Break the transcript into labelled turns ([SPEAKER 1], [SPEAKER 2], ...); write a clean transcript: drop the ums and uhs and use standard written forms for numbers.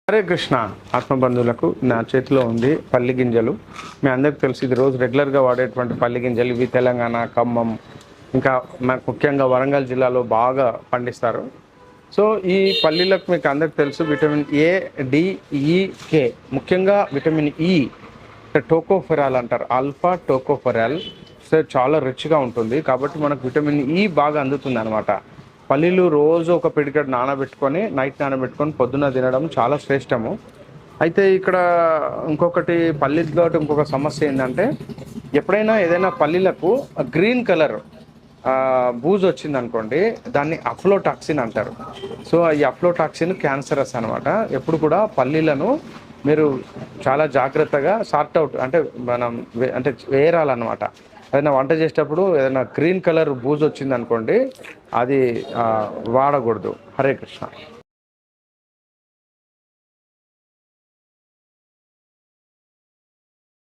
[SPEAKER 1] హరే కృష్ణ ఆత్మబంధువులకు నా చేతిలో ఉంది పల్లి గింజలు. మీ అందరికి తెలిసి ఇది రోజు రెగ్యులర్గా వాడేటువంటి పల్లి గింజలు. ఇవి తెలంగాణ, ఖమ్మం, ఇంకా ముఖ్యంగా వరంగల్ జిల్లాలో బాగా పండిస్తారు. సో ఈ పల్లీలకు మీకు అందరికి తెలుసు విటమిన్ ఏ, డి, ఈ, కే. ముఖ్యంగా విటమిన్ ఈ టోకోఫెరాల్ అంటారు, ఆల్ఫా టోకోఫెరాల్. సో చాలా రిచ్గా ఉంటుంది కాబట్టి మనకు విటమిన్ ఈ బాగా అందుతుంది అనమాట. పల్లీలు రోజు ఒక పిడికెడు నానబెట్టుకొని నైట్ నానబెట్టుకొని పొద్దున్న తినడం చాలా శ్రేష్టము. అయితే ఇక్కడ ఇంకొకటి పల్లీతో ఇంకొక సమస్య ఏంటంటే, ఎప్పుడైనా ఏదైనా పల్లీలకు గ్రీన్ కలర్ బూజు వచ్చింది అనుకోండి, దాన్ని అఫ్లోటాక్సిన్ అంటారు. సో ఈ అఫ్లోటాక్సిన్ క్యాన్సరస్ అనమాట. ఎప్పుడు కూడా పల్లీలను మీరు చాలా జాగ్రత్తగా సార్ట్ అవుట్ అంటే వేరాలన్నమాట. ఏదైనా వంట చేసేటప్పుడు ఏదైనా గ్రీన్ కలర్ బూజు వచ్చింది అనుకోండి, అది వాడకూడదు. హరే కృష్ణ.